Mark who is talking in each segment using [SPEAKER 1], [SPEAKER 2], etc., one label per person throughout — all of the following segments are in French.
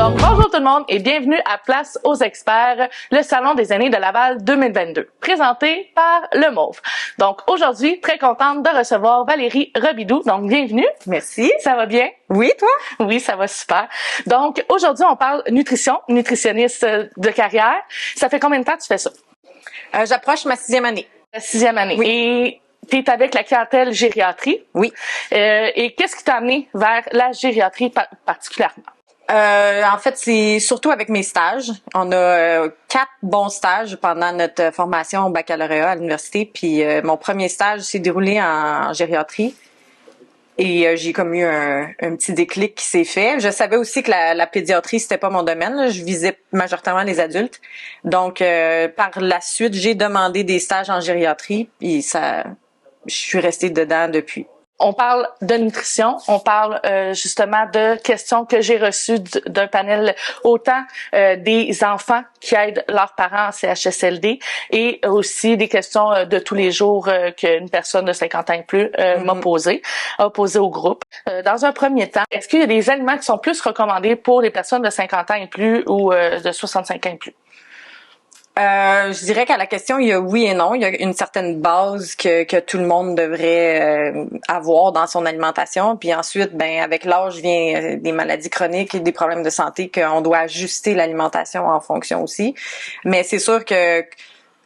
[SPEAKER 1] Donc, bonjour tout le monde et bienvenue à Place aux experts, le Salon des aînés de Laval 2022, présenté par Le Mauve. Donc, aujourd'hui, très contente de recevoir Valérie Robidoux. Donc, bienvenue.
[SPEAKER 2] Merci.
[SPEAKER 1] Ça va bien?
[SPEAKER 2] Oui, toi?
[SPEAKER 1] Oui, ça va super. Donc, aujourd'hui, on parle nutrition, nutritionniste de carrière. Ça fait combien de temps que tu fais ça?
[SPEAKER 2] J'approche ma 6e année.
[SPEAKER 1] La 6e année.
[SPEAKER 2] Oui.
[SPEAKER 1] Et tu es avec la clientèle gériatrie.
[SPEAKER 2] Oui.
[SPEAKER 1] Et qu'est-ce qui t'a amené vers la gériatrie particulièrement?
[SPEAKER 2] En fait, c'est surtout avec mes stages. On a 4 bons stages pendant notre formation au baccalauréat à l'université. Puis mon premier stage s'est déroulé en gériatrie. Et j'ai comme eu un petit déclic qui s'est fait. Je savais aussi que la pédiatrie, c'était pas mon domaine. Là. Je visais majoritairement les adultes. Donc, par la suite, j'ai demandé des stages en gériatrie. Et je suis restée dedans depuis.
[SPEAKER 1] On parle de nutrition, on parle justement de questions que j'ai reçues d'un panel, autant des enfants qui aident leurs parents en CHSLD et aussi des questions de tous les jours qu'une personne de 50 ans et plus a posé au groupe. Dans un premier temps, est-ce qu'il y a des aliments qui sont plus recommandés pour les personnes de 50 ans et plus ou de 65 ans et plus?
[SPEAKER 2] Je dirais qu'à la question, il y a oui et non. Il y a une certaine base que tout le monde devrait avoir dans son alimentation. Puis ensuite, avec l'âge vient des maladies chroniques et des problèmes de santé qu'on doit ajuster l'alimentation en fonction aussi. Mais c'est sûr que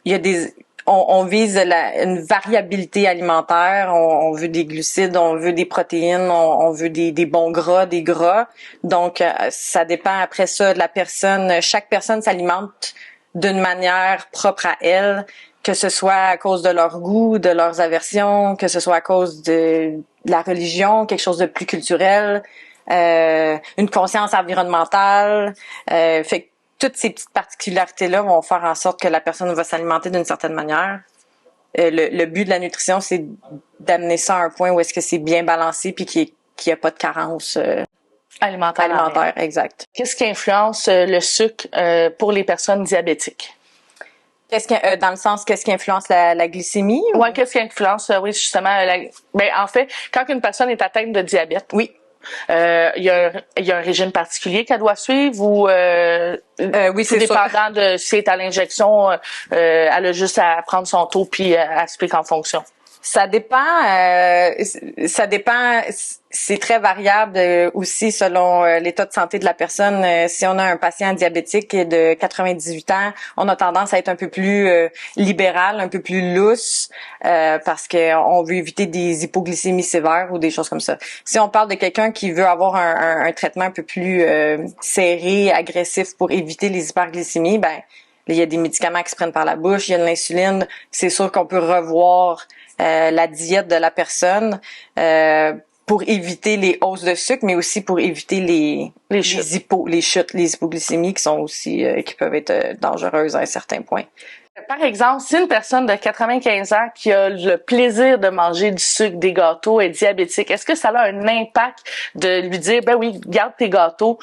[SPEAKER 2] il y a on vise une variabilité alimentaire. On veut des glucides, on veut des protéines, on veut des bons gras, des gras. Donc, ça dépend après ça de la personne. Chaque personne s'alimente d'une manière propre à elle, que ce soit à cause de leur goût, de leurs aversions, que ce soit à cause de la religion, quelque chose de plus culturel, une conscience environnementale. Fait que toutes ces petites particularités-là vont faire en sorte que la personne va s'alimenter d'une certaine manière. Le but de la nutrition, c'est d'amener ça à un point où est-ce que c'est bien balancé puis qu'il y a pas de carence alimentaire, exact.
[SPEAKER 1] Qu'est-ce qui influence le sucre pour les personnes diabétiques?
[SPEAKER 2] Dans le sens, qu'est-ce qui influence la glycémie?
[SPEAKER 1] Oui, qu'est-ce qui influence, oui, justement, en fait, quand une personne est atteinte de diabète,
[SPEAKER 2] oui.
[SPEAKER 1] Il y a un régime particulier qu'elle doit suivre ou
[SPEAKER 2] oui, c'est
[SPEAKER 1] dépendant de si elle est à l'injection, elle a juste à prendre son taux puis à se en fonction.
[SPEAKER 2] Ça dépend. C'est très variable aussi selon l'état de santé de la personne. Si on a un patient diabétique de 98 ans, on a tendance à être un peu plus libéral, un peu plus lousse, parce que on veut éviter des hypoglycémies sévères ou des choses comme ça. Si on parle de quelqu'un qui veut avoir un traitement un peu plus serré, agressif pour éviter les hyperglycémies, il y a des médicaments qui se prennent par la bouche, il y a de l'insuline. C'est sûr qu'on peut revoir la diète de la personne pour éviter les hausses de sucre, mais aussi pour éviter les chutes, les hypoglycémies qui sont aussi qui peuvent être dangereuses à un certain point.
[SPEAKER 1] Par exemple, si une personne de 95 ans qui a le plaisir de manger du sucre, des gâteaux, est diabétique, est-ce que ça a un impact de lui dire, oui, garde tes gâteaux,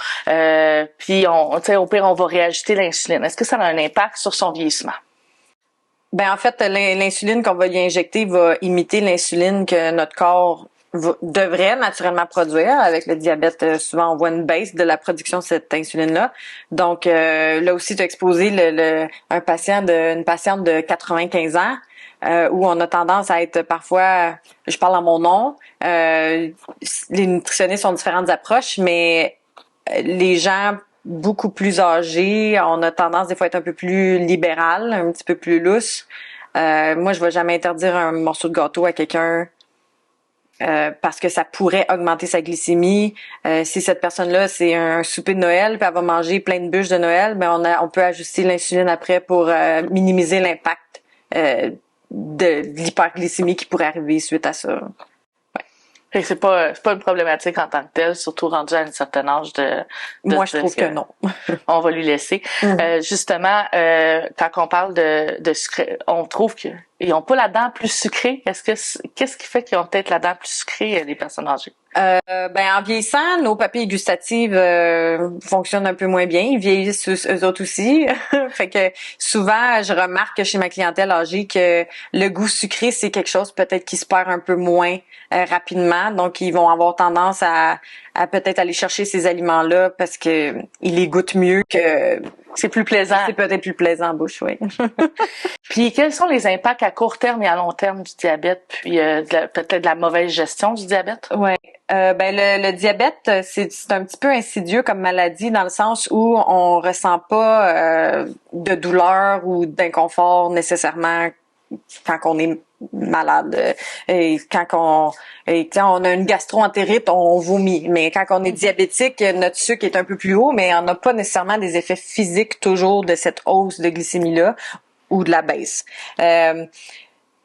[SPEAKER 1] puis au pire, on va réajuster l'insuline. Est-ce que ça a un impact sur son vieillissement?
[SPEAKER 2] En fait, l'insuline qu'on va lui injecter va imiter l'insuline que notre corps devrait naturellement produire. Avec le diabète, souvent on voit une baisse de la production de cette insuline-là. Donc là aussi, tu as exposé une patiente de 95 ans où on a tendance à être parfois, je parle en mon nom, les nutritionnistes ont différentes approches, mais les gens beaucoup plus âgés, on a tendance des fois à être un peu plus libéral, un petit peu plus lousse. Moi, je vais jamais interdire un morceau de gâteau à quelqu'un parce que ça pourrait augmenter sa glycémie. Si cette personne-là, c'est un souper de Noël, puis elle va manger plein de bûches de Noël, on peut ajuster l'insuline après pour minimiser l'impact de l'hyperglycémie qui pourrait arriver suite à ça.
[SPEAKER 1] Et c'est pas une problématique en tant que telle, surtout rendu à un certain âge
[SPEAKER 2] Moi, je trouve que non.
[SPEAKER 1] On va lui laisser. Justement, quand on parle de sucre, on trouve que ils ont pas la dent plus sucrée. Qu'est-ce qui fait qu'ils ont peut-être la dent plus sucrée, les personnes âgées?
[SPEAKER 2] En vieillissant, nos papilles gustatives fonctionnent un peu moins bien. Ils vieillissent eux autres aussi. Fait que souvent, je remarque que chez ma clientèle âgée que le goût sucré, c'est quelque chose peut-être qui se perd un peu moins rapidement. Donc, ils vont avoir tendance à peut-être aller chercher ces aliments-là parce que ils les goûtent mieux que...
[SPEAKER 1] C'est plus plaisant.
[SPEAKER 2] C'est peut-être plus plaisant en bouche, oui.
[SPEAKER 1] Puis, quels sont les impacts à court terme et à long terme du diabète, puis peut-être de la mauvaise gestion du diabète?
[SPEAKER 2] Ouais. Le diabète, c'est un petit peu insidieux comme maladie dans le sens où on ressent pas de douleur ou d'inconfort nécessairement quand on est malade. Et quand on a une gastro-entérite, on vomit. Mais quand on est diabétique, notre sucre est un peu plus haut, mais on n'a pas nécessairement des effets physiques toujours de cette hausse de glycémie-là ou de la baisse.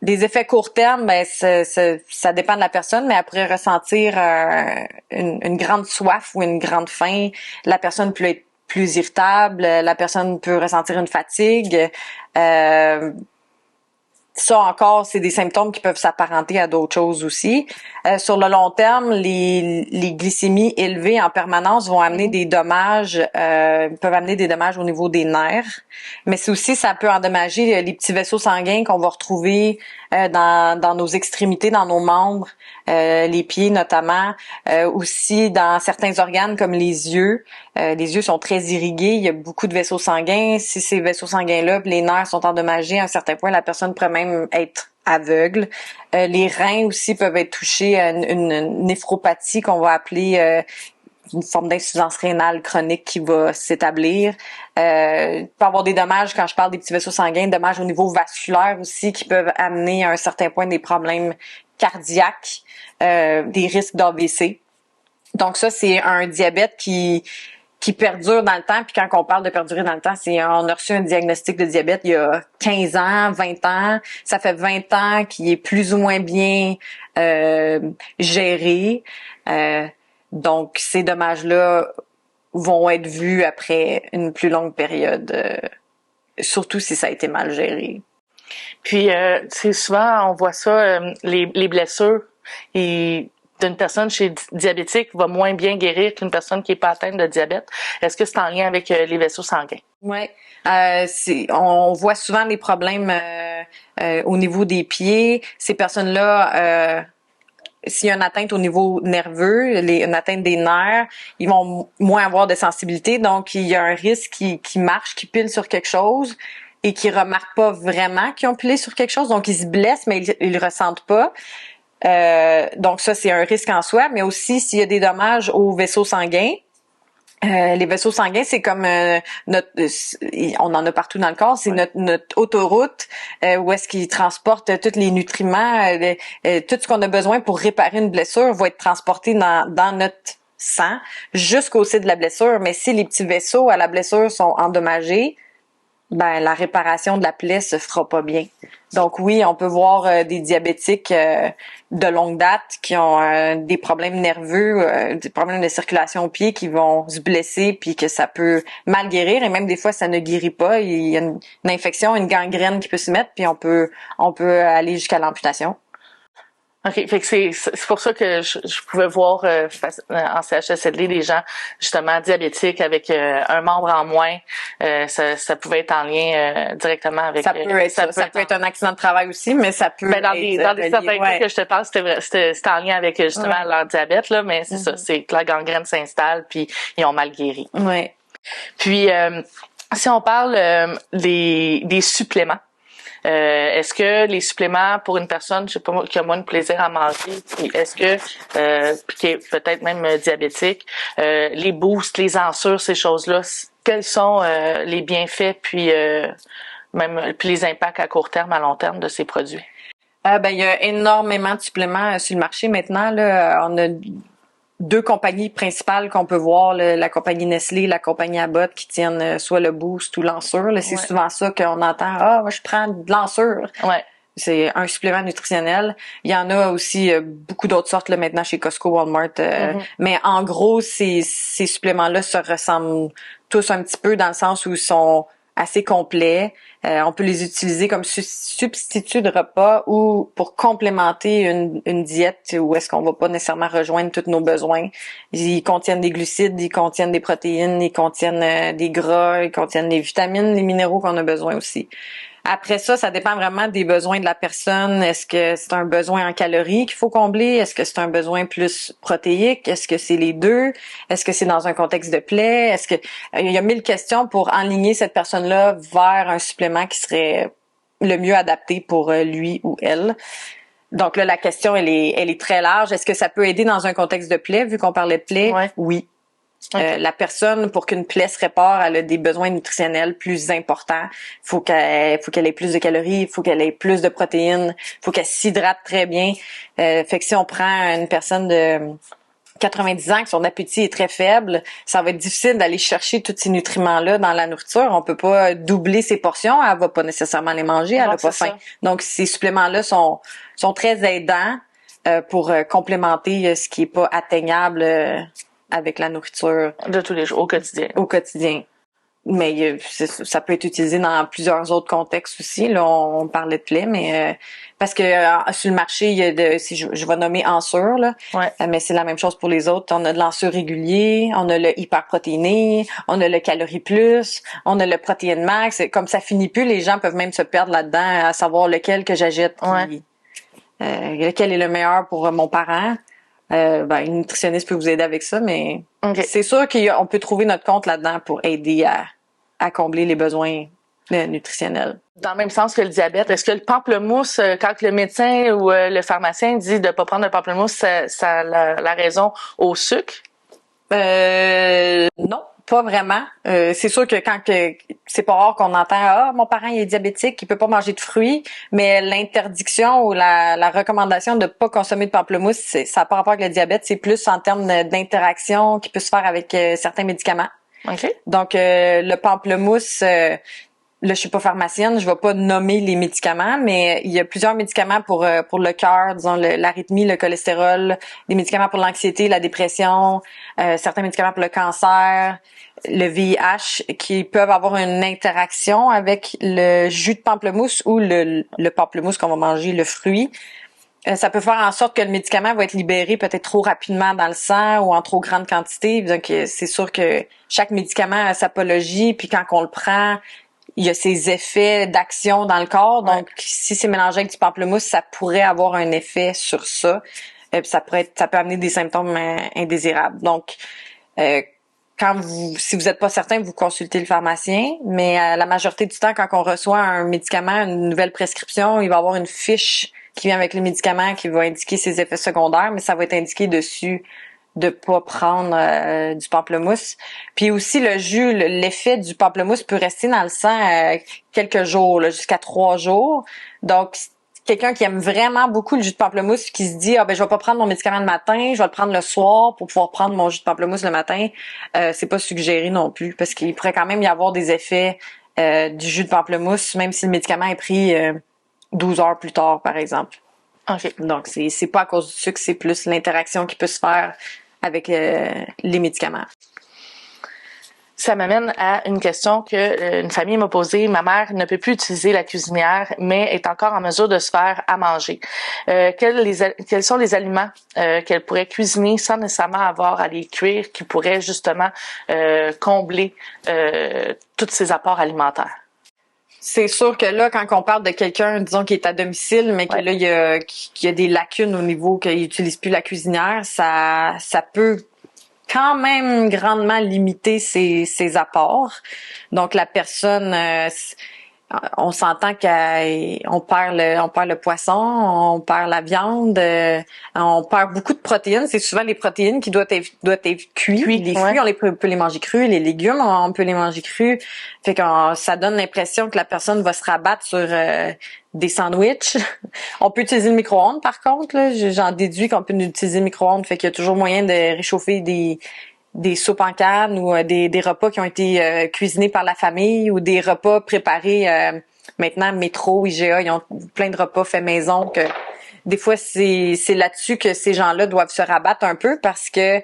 [SPEAKER 2] Des effets court terme, ça dépend de la personne, mais elle pourrait ressentir une grande soif ou une grande faim. La personne peut être plus irritable, la personne peut ressentir une fatigue. Ça encore, c'est des symptômes qui peuvent s'apparenter à d'autres choses aussi. Sur le long terme, les glycémies élevées en permanence vont amener des dommages, peuvent amener des dommages au niveau des nerfs. Mais c'est aussi, ça peut endommager les petits vaisseaux sanguins qu'on va retrouver dans nos extrémités, dans nos membres, les pieds notamment, aussi dans certains organes comme les yeux. Les yeux sont très irrigués, il y a beaucoup de vaisseaux sanguins. Si ces vaisseaux sanguins-là, les nerfs sont endommagés, à un certain point, la personne pourrait même être aveugle. Les reins aussi peuvent être touchés à une néphropathie qu'on va appeler une forme d'insuffisance rénale chronique qui va s'établir. Il peut y avoir des dommages, quand je parle des petits vaisseaux sanguins, dommages au niveau vasculaire aussi qui peuvent amener à un certain point des problèmes cardiaques, des risques d'AVC. Donc ça, c'est un diabète qui perdure dans le temps. Puis quand on parle de perdurer dans le temps, on a reçu un diagnostic de diabète il y a 15 ans, 20 ans. Ça fait 20 ans qu'il est plus ou moins bien géré. Donc, ces dommages-là vont être vus après une plus longue période, surtout si ça a été mal géré.
[SPEAKER 1] Puis, c'est souvent, on voit ça, les blessures d'une personne diabétique va moins bien guérir qu'une personne qui est pas atteinte de diabète. Est-ce que c'est en lien avec les vaisseaux sanguins?
[SPEAKER 2] Ouais, on voit souvent des problèmes au niveau des pieds. Ces personnes-là, s'il y a une atteinte au niveau nerveux, une atteinte des nerfs, ils vont moins avoir de sensibilité. Donc, il y a un risque qui marche, qui pile sur quelque chose et qui remarquent pas vraiment qu'ils ont pilé sur quelque chose. Donc, ils se blessent, mais ils le ressentent pas. Donc ça, c'est un risque en soi, mais aussi s'il y a des dommages aux vaisseaux sanguins. Les vaisseaux sanguins, c'est comme on en a partout dans le corps, c'est notre autoroute où est-ce qu'ils transportent tous les nutriments, tout ce qu'on a besoin pour réparer une blessure va être transporté dans notre sang jusqu'au site de la blessure. Mais si les petits vaisseaux à la blessure sont endommagés, la réparation de la plaie se fera pas bien. Donc oui, on peut voir des diabétiques de longue date qui ont des problèmes nerveux, des problèmes de circulation au pied qui vont se blesser puis que ça peut mal guérir et même des fois ça ne guérit pas. Il y a une infection, une gangrène qui peut se mettre puis on peut aller jusqu'à l'amputation.
[SPEAKER 1] OK, fait que c'est pour ça que je pouvais voir en CHSLD des gens justement diabétiques avec un membre en moins. Ça pouvait être en lien directement avec
[SPEAKER 2] ça peut être un accident de travail aussi, mais ça peut
[SPEAKER 1] dans des certains cas que je te parle, c'était en lien avec justement leur diabète là, mais c'est ça, c'est que la gangrène s'installe puis ils ont mal guéri.
[SPEAKER 2] Ouais.
[SPEAKER 1] Puis si on parle des suppléments, est-ce que les suppléments pour une personne, je sais pas moi, qui a moins de plaisir à manger, est-ce que qui est peut-être même diabétique, les boosts, les ensures, ces choses-là, quels sont les bienfaits puis les impacts à court terme, à long terme de ces produits?
[SPEAKER 2] Il y a énormément de suppléments sur le marché maintenant. Là, on a 2 compagnies principales qu'on peut voir, la compagnie Nestlé, la compagnie Abbott, qui tiennent soit le Boost ou l'Ensure. C'est souvent ça qu'on entend. Moi je prends de l'Ensure.
[SPEAKER 1] Ouais.
[SPEAKER 2] C'est un supplément nutritionnel. Il y en a aussi beaucoup d'autres sortes là, maintenant chez Costco, Walmart. Mais en gros, ces suppléments-là se ressemblent tous un petit peu dans le sens où ils sont assez complets. On peut les utiliser comme substitut de repas ou pour complémenter une diète où est-ce qu'on va pas nécessairement rejoindre tous nos besoins. Ils contiennent des glucides, ils contiennent des protéines, ils contiennent des gras, ils contiennent les vitamines, les minéraux qu'on a besoin aussi. Après ça dépend vraiment des besoins de la personne. Est-ce que c'est un besoin en calories qu'il faut combler? Est-ce que c'est un besoin plus protéique? Est-ce que c'est les deux? Est-ce que c'est dans un contexte de plaie? Est-ce que il y a 1000 questions pour enligner cette personne-là vers un supplément qui serait le mieux adapté pour lui ou elle. Donc là, la question, elle est très large. Est-ce que ça peut aider dans un contexte de plaie, vu qu'on parlait de plaie?
[SPEAKER 1] Ouais.
[SPEAKER 2] Oui.
[SPEAKER 1] Okay.
[SPEAKER 2] La personne, pour qu'une plaie se répare, elle a des besoins nutritionnels plus importants. Faut qu'elle ait plus de calories, il faut qu'elle ait plus de protéines, faut qu'elle s'hydrate très bien. Fait que si on prend une personne de 90 ans que son appétit est très faible, ça va être difficile d'aller chercher tous ces nutriments-là dans la nourriture. On peut pas doubler ses portions, elle va pas nécessairement les manger, elle a pas faim. Donc ces suppléments-là sont très aidants pour complémenter ce qui est pas atteignable avec la nourriture
[SPEAKER 1] de tous les jours, au quotidien.
[SPEAKER 2] Mais ça peut être utilisé dans plusieurs autres contextes aussi. Là, on parlait de plaie, mais parce que sur le marché, il y a si je vais nommer Ensure, là,
[SPEAKER 1] ouais.
[SPEAKER 2] Mais c'est la même chose pour les autres. On a de l'Ensure régulier, on a le hyperprotéiné, on a le Calorie Plus, on a le Protéine Max. Comme ça finit plus, les gens peuvent même se perdre là-dedans à savoir lequel que j'achète, lequel est le meilleur pour mon parent. Une nutritionniste peut vous aider avec ça, mais c'est sûr qu'on peut trouver notre compte là-dedans pour aider à combler les besoins nutritionnels.
[SPEAKER 1] Dans le même sens que le diabète, est-ce que le pamplemousse, quand le médecin ou le pharmacien dit de pas prendre le pamplemousse, ça a la raison au sucre?
[SPEAKER 2] Non, pas vraiment. C'est sûr que c'est pas rare qu'on entend mon parent il est diabétique, il peut pas manger de fruits, mais l'interdiction ou la recommandation de pas consommer de pamplemousse, ça n'a pas rapport avec le diabète, c'est plus en termes d'interaction qui peut se faire avec certains médicaments.
[SPEAKER 1] Okay.
[SPEAKER 2] Donc le pamplemousse, là je suis pas pharmacienne, je vais pas nommer les médicaments, mais il y a plusieurs médicaments pour le cœur, disons l'arythmie, le cholestérol, des médicaments pour l'anxiété, la dépression, certains médicaments pour le cancer, le VIH, qui peuvent avoir une interaction avec le jus de pamplemousse ou le pamplemousse qu'on va manger, le fruit. Ça peut faire en sorte que le médicament va être libéré peut-être trop rapidement dans le sang ou en trop grande quantité. Donc c'est sûr que chaque médicament a sa pathologie, puis quand on le prend, il y a ses effets d'action dans le corps. Donc si c'est mélangé avec du pamplemousse, ça pourrait avoir un effet sur ça. Puis ça peut amener des symptômes indésirables. Donc si vous n'êtes pas certain, vous consultez le pharmacien, mais la majorité du temps, quand on reçoit un médicament, une nouvelle prescription, il va y avoir une fiche qui vient avec le médicament qui va indiquer ses effets secondaires, mais ça va être indiqué dessus de pas prendre du pamplemousse. Puis aussi le jus, l'effet du pamplemousse peut rester dans le sang quelques jours, là, jusqu'à 3 jours. Donc quelqu'un qui aime vraiment beaucoup le jus de pamplemousse, qui se dit je vais pas prendre mon médicament le matin, je vais le prendre le soir pour pouvoir prendre mon jus de pamplemousse le matin, c'est pas suggéré non plus, parce qu'il pourrait quand même y avoir des effets du jus de pamplemousse, même si le médicament est pris 12 heures plus tard, par exemple.
[SPEAKER 1] Okay.
[SPEAKER 2] Donc c'est pas à cause du sucre, c'est plus l'interaction qui peut se faire avec les médicaments.
[SPEAKER 1] Ça m'amène à une question que une famille m'a posée. Ma mère ne peut plus utiliser la cuisinière, mais est encore en mesure de se faire à manger. Quels sont les aliments qu'elle pourrait cuisiner sans nécessairement avoir à les cuire, qui pourraient justement combler tous ces apports alimentaires?
[SPEAKER 2] C'est sûr que là, quand on parle de quelqu'un, disons, qui est à domicile, mais que là, il y a des lacunes au niveau qu'il n'utilise plus la cuisinière, ça peut quand même grandement limiter ses apports. Donc la personne, on s'entend qu'on perd le poisson, on perd la viande, on perd beaucoup de protéines. C'est souvent les protéines qui doivent être cuites. Les fruits, on peut les manger crus, les légumes, on peut les manger crus. Fait que ça donne l'impression que la personne va se rabattre sur des sandwichs. On peut utiliser le micro-ondes, par contre. Là, j'en déduis qu'on peut utiliser le micro-ondes. Fait qu'il y a toujours moyen de réchauffer des soupes en canne ou des repas qui ont été cuisinés par la famille ou des repas préparés maintenant Métro, IGA, ils ont plein de repas faits maison que des fois c'est là-dessus que ces gens-là doivent se rabattre un peu, parce que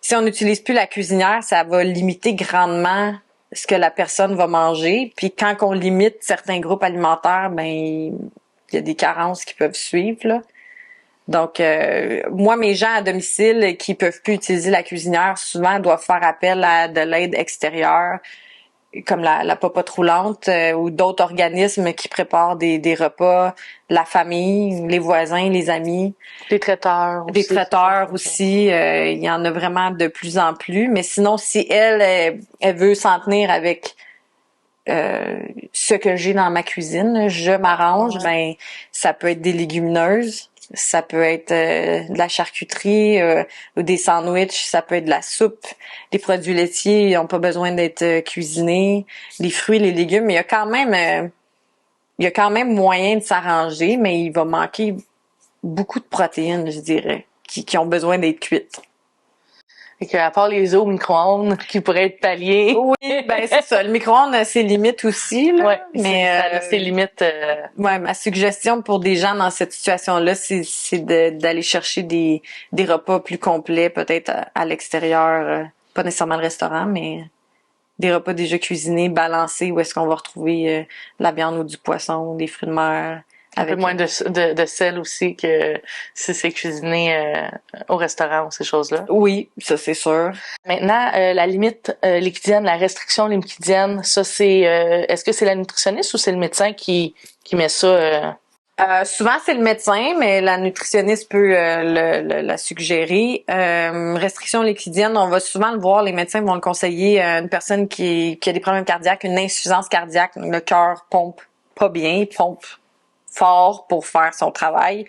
[SPEAKER 2] si on n'utilise plus la cuisinière, ça va limiter grandement ce que la personne va manger. Puis quand on limite certains groupes alimentaires, ben il y a des carences qui peuvent suivre, là. Donc, moi, mes gens à domicile qui peuvent plus utiliser la cuisinière, souvent doivent faire appel à de l'aide extérieure, comme la popote roulante ou d'autres organismes qui préparent des repas, la famille, les voisins, les amis.
[SPEAKER 1] Des traiteurs aussi.
[SPEAKER 2] Des traiteurs aussi. Il y en a vraiment de plus en plus. Mais sinon, si elle veut s'en tenir avec ce que j'ai dans ma cuisine, je m'arrange, ben ça peut être des légumineuses. Ça peut être de la charcuterie ou des sandwichs, ça peut être de la soupe. Les produits laitiers, ils n'ont pas besoin d'être cuisinés. Les fruits, les légumes, il y a quand même moyen de s'arranger, mais il va manquer beaucoup de protéines, je dirais, qui ont besoin d'être cuites.
[SPEAKER 1] Et qu'à part les œufs au micro-ondes qui pourraient être palliés.
[SPEAKER 2] Oui, ben c'est ça. Le micro-ondes a ses limites aussi, là.
[SPEAKER 1] Ouais,
[SPEAKER 2] mais
[SPEAKER 1] ça a ses limites.
[SPEAKER 2] Ouais, ma suggestion pour des gens dans cette situation-là, c'est d'aller chercher des repas plus complets, peut-être à l'extérieur, pas nécessairement le restaurant, mais des repas déjà cuisinés, balancés, où est-ce qu'on va retrouver la viande ou du poisson, des fruits de mer.
[SPEAKER 1] Un peu moins de sel aussi que si c'est cuisiné au restaurant ou ces choses-là.
[SPEAKER 2] Oui, ça c'est sûr.
[SPEAKER 1] Maintenant, la limite liquidienne, la restriction liquidienne, ça c'est est-ce que c'est la nutritionniste ou c'est le médecin qui met ça
[SPEAKER 2] Souvent c'est le médecin, mais la nutritionniste peut la suggérer. Restriction liquidienne, on va souvent le voir, les médecins vont le conseiller à une personne qui a des problèmes cardiaques, une insuffisance cardiaque, le cœur pompe pas bien, pompe fort pour faire son travail.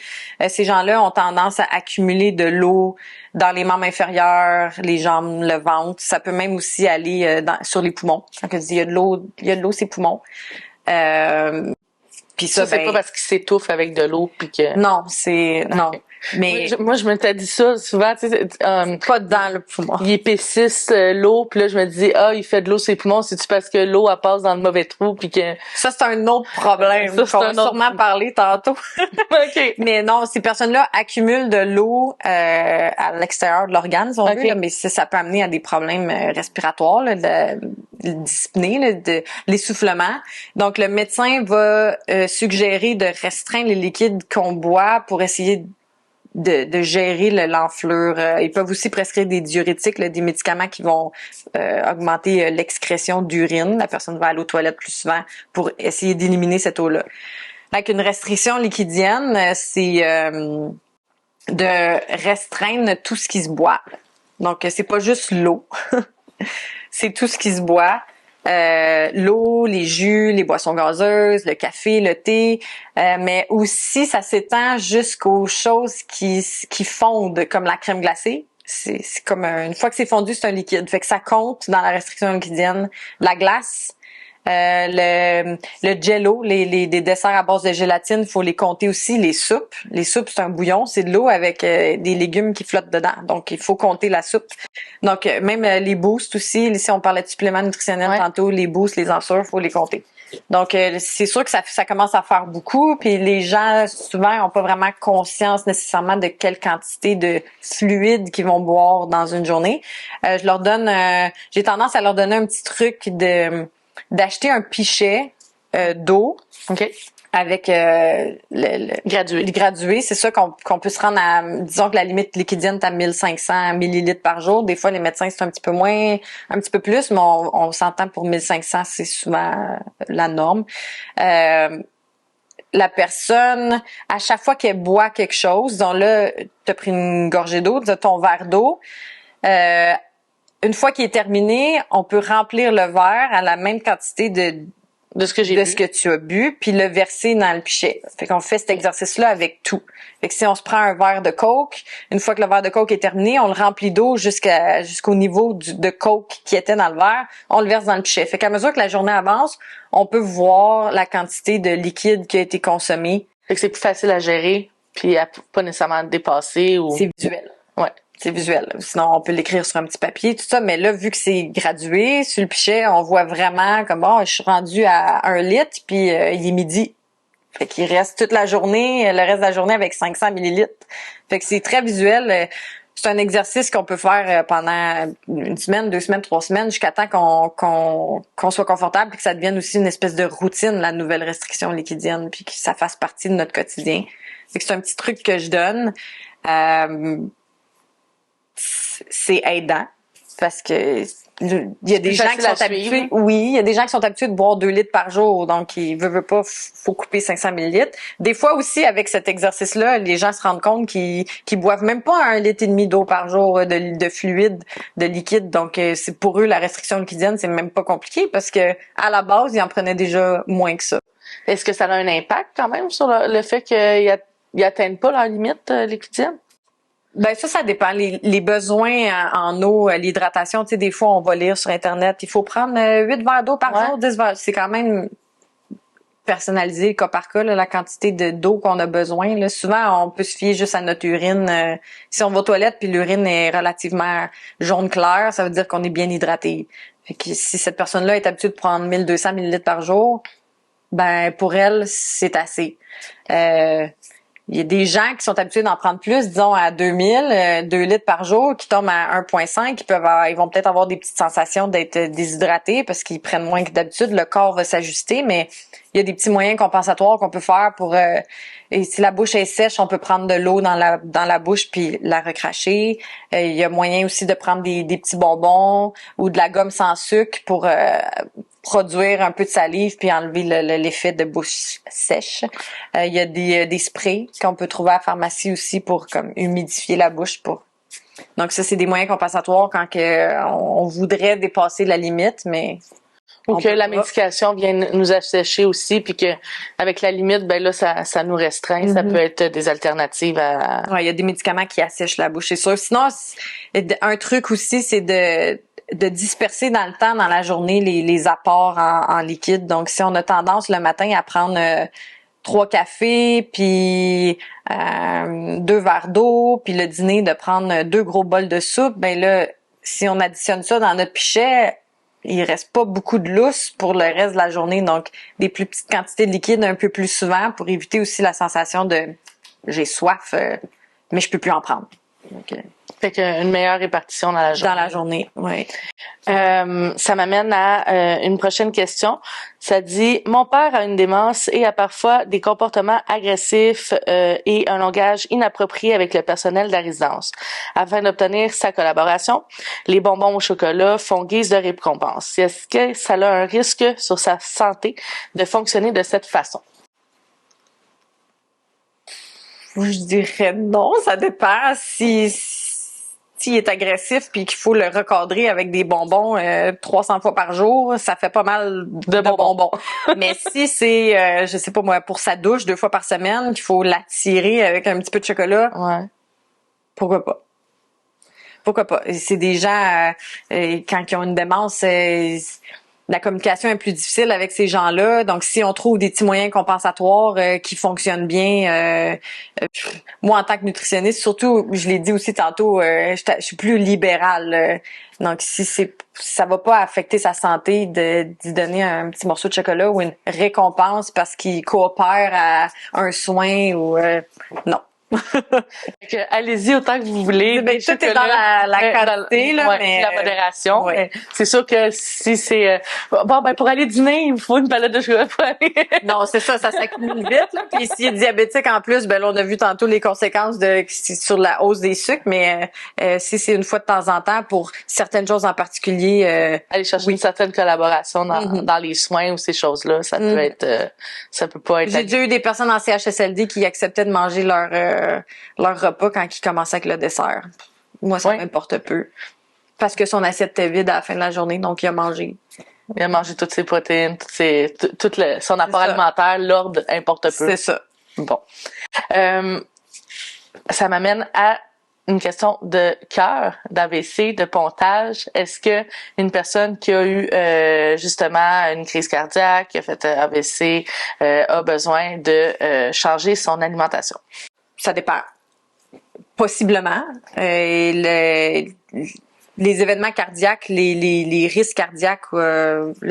[SPEAKER 2] Ces gens-là ont tendance à accumuler de l'eau dans les membres inférieurs, les jambes, le ventre. Ça peut même aussi aller sur les poumons. Quand je dis il y a de l'eau ses poumons. Puis ça,
[SPEAKER 1] c'est pas parce qu'il s'étouffe avec de l'eau puis que
[SPEAKER 2] non, c'est non.
[SPEAKER 1] Mais moi je m'étais dit ça souvent, tu sais,
[SPEAKER 2] pas dans le poumon.
[SPEAKER 1] Il épaississe l'eau, puis là je me dis il fait de l'eau ses poumons, c'est-tu parce que l'eau elle passe dans le mauvais trou puis que
[SPEAKER 2] ça c'est un autre problème qu'on va sûrement parler tantôt.
[SPEAKER 1] OK.
[SPEAKER 2] Mais non, ces personnes-là accumulent de l'eau à l'extérieur de l'organe, si on veut, là, mais ça peut amener à des problèmes respiratoires, là, de dyspnée, là, de l'essoufflement. Donc le médecin va suggérer de restreindre les liquides qu'on boit pour essayer de gérer l'enflure. Ils peuvent aussi prescrire des diurétiques, là, des médicaments qui vont augmenter l'excrétion d'urine. La personne va aller aux toilettes plus souvent pour essayer d'éliminer cette eau-là. Donc, une restriction liquidienne, c'est de restreindre tout ce qui se boit. Donc, c'est pas juste l'eau. C'est tout ce qui se boit. L'eau, les jus, les boissons gazeuses, le café, le thé, mais aussi ça s'étend jusqu'aux choses qui fondent, comme la crème glacée. C'est comme une fois que c'est fondu, c'est un liquide. Fait que ça compte dans la restriction liquidienne. La glace, le jello, des desserts à base de gélatine, faut les compter aussi. Les soupes, c'est un bouillon, c'est de l'eau avec des légumes qui flottent dedans. Donc il faut compter la soupe. Donc même les boosts aussi, si on parlait de suppléments nutritionnels tantôt, les boosts, les ensures, faut les compter. Donc c'est sûr que ça commence à faire beaucoup, puis les gens souvent ont pas vraiment conscience nécessairement de quelle quantité de fluide qu'ils vont boire dans une journée. Je leur donne j'ai tendance à leur donner un petit truc d'acheter un pichet d'eau.
[SPEAKER 1] OK.
[SPEAKER 2] Avec le gradué, c'est ça qu'on peut se rendre à, disons que la limite liquidienne est à 1500 millilitres par jour. Des fois, les médecins, c'est un petit peu moins, un petit peu plus, mais on s'entend pour 1500, c'est souvent la norme. La personne, à chaque fois qu'elle boit quelque chose, disons là, t'as pris une gorgée d'eau, de ton verre d'eau, une fois qu'il est terminé, on peut remplir le verre à la même quantité de ce que tu as bu, puis le verser dans le pichet. Fait qu'on fait cet exercice-là avec tout. Fait que si on se prend un verre de Coke, une fois que le verre de Coke est terminé, on le remplit d'eau jusqu'au niveau de Coke qui était dans le verre, on le verse dans le pichet. Fait qu'à mesure que la journée avance, on peut voir la quantité de liquide qui a été consommée.
[SPEAKER 1] Fait que c'est plus facile à gérer, puis à pas nécessairement dépasser ou...
[SPEAKER 2] C'est visuel.
[SPEAKER 1] Ouais.
[SPEAKER 2] C'est visuel. Sinon, on peut l'écrire sur un petit papier, tout ça. Mais là, vu que c'est gradué, sur le pichet, on voit vraiment comme, je suis rendu à 1 litre, puis il est midi. Fait qu'il reste toute la journée, le reste de la journée avec 500 millilitres. Fait que c'est très visuel. c'est un exercice qu'on peut faire pendant une semaine, 2 semaines, 3 semaines, jusqu'à temps qu'on soit confortable, puis que ça devienne aussi une espèce de routine, la nouvelle restriction liquidienne, puis que ça fasse partie de notre quotidien. Fait que c'est un petit truc que je donne. C'est aidant parce que il y a des gens qui sont habitués. Oui, il y a des gens qui sont habitués de boire 2 litres par jour, donc ils veulent pas, faut couper 500 millilitres. Des fois aussi, avec cet exercice-là, les gens se rendent compte qu'ils boivent même pas 1,5 litre d'eau par jour de fluide, de liquide. Donc c'est pour eux la restriction liquidienne, c'est même pas compliqué parce que à la base, ils en prenaient déjà moins que ça.
[SPEAKER 1] Est-ce que ça a un impact quand même sur le fait qu'ils atteignent pas leur limite liquidienne?
[SPEAKER 2] Ben ça dépend. Les besoins en eau, l'hydratation, tu sais, des fois on va lire sur Internet, il faut prendre 8 verres d'eau par jour, 10 verres. C'est quand même personnalisé, cas par cas, là, la quantité d'eau qu'on a besoin. Là. Souvent, on peut se fier juste à notre urine. Si on va aux toilettes puis l'urine est relativement jaune clair, ça veut dire qu'on est bien hydraté. Fait que si cette personne-là est habituée de prendre 1200 millilitres par jour, ben pour elle, c'est assez. Il y a des gens qui sont habitués d'en prendre plus, disons à 2000, 2 litres par jour, qui tombent à 1,5, ils vont peut-être avoir des petites sensations d'être déshydratés parce qu'ils prennent moins que d'habitude. Le corps va s'ajuster, mais il y a des petits moyens compensatoires qu'on peut faire pour. Et si la bouche est sèche, on peut prendre de l'eau dans la bouche puis la recracher. Il y a moyen aussi de prendre des petits bonbons ou de la gomme sans sucre pour produire un peu de salive puis enlever l'effet de bouche sèche. Il y a des sprays qu'on peut trouver à la pharmacie aussi pour comme humidifier la bouche Donc ça c'est des moyens compensatoires quand on voudrait dépasser la limite, mais
[SPEAKER 1] ou que la médication vienne nous assécher aussi, puis que avec la limite, ben là, ça nous restreint. Ça peut être des alternatives à.
[SPEAKER 2] Ouais, il y a des médicaments qui assèchent la bouche, c'est sûr. Sinon, un truc aussi, c'est de disperser dans le temps, dans la journée, les apports en liquide. Donc, si on a tendance le matin à prendre 3 cafés, puis 2 verres d'eau, puis le dîner de prendre 2 gros bols de soupe, ben là, si on additionne ça dans notre pichet, il reste pas beaucoup de lousse pour le reste de la journée. Donc, des plus petites quantités de liquide un peu plus souvent pour éviter aussi la sensation de j'ai soif, mais je peux plus en prendre. Donc,
[SPEAKER 1] fait qu'une meilleure répartition dans la journée.
[SPEAKER 2] Dans la journée, oui.
[SPEAKER 1] Ça m'amène à une prochaine question. Ça dit « Mon père a une démence et a parfois des comportements agressifs et un langage inapproprié avec le personnel de la résidence. Afin d'obtenir sa collaboration, les bonbons au chocolat font guise de récompense. Est-ce que ça a un risque sur sa santé de fonctionner de cette façon? »
[SPEAKER 2] Je dirais non, ça dépend. S'il est agressif puis qu'il faut le recadrer avec des bonbons 300 fois par jour, ça fait pas mal de bonbons. Mais si c'est, je sais pas moi, pour sa douche 2 fois par semaine, qu'il faut l'attirer avec un petit peu de chocolat,
[SPEAKER 1] ouais.
[SPEAKER 2] Pourquoi pas? Pourquoi pas? C'est des gens, quand ils ont une démence, la communication est plus difficile avec ces gens-là. Donc, si on trouve des petits moyens compensatoires qui fonctionnent bien, moi, en tant que nutritionniste, surtout, je l'ai dit aussi tantôt, je suis plus libérale. Donc, si ça va pas affecter sa santé d'y donner un petit morceau de chocolat ou une récompense parce qu'il coopère à un soin ou non.
[SPEAKER 1] Allez-y autant que vous voulez.
[SPEAKER 2] Ben, tout est dans la quantité, là, mais
[SPEAKER 1] la modération.
[SPEAKER 2] Ouais.
[SPEAKER 1] C'est sûr que si c'est pour aller dîner, il faut une palette de chocolat pour aller.
[SPEAKER 2] Non, c'est ça s'accumule vite. Là. Puis s'il est diabétique en plus, ben là, on a vu tantôt les conséquences sur la hausse des sucres, mais si c'est une fois de temps en temps pour certaines choses en particulier,
[SPEAKER 1] aller chercher une certaine collaboration dans les soins ou ces choses-là, ça peut être, ça peut pas être.
[SPEAKER 2] J'ai déjà eu des personnes en CHSLD qui acceptaient de manger leur repas quand ils commençaient avec le dessert. Moi, ça m'importe peu. Parce que son assiette était vide à la fin de la journée, donc il a mangé.
[SPEAKER 1] Il a mangé toutes ses protéines, son apport alimentaire, l'ordre importe peu.
[SPEAKER 2] C'est ça.
[SPEAKER 1] Bon. Ça m'amène à une question de cœur, d'AVC, de pontage. Est-ce que une personne qui a eu justement une crise cardiaque, qui a fait AVC, a besoin de changer son alimentation?
[SPEAKER 2] Ça dépend. Possiblement. Les événements cardiaques, les risques cardiaques,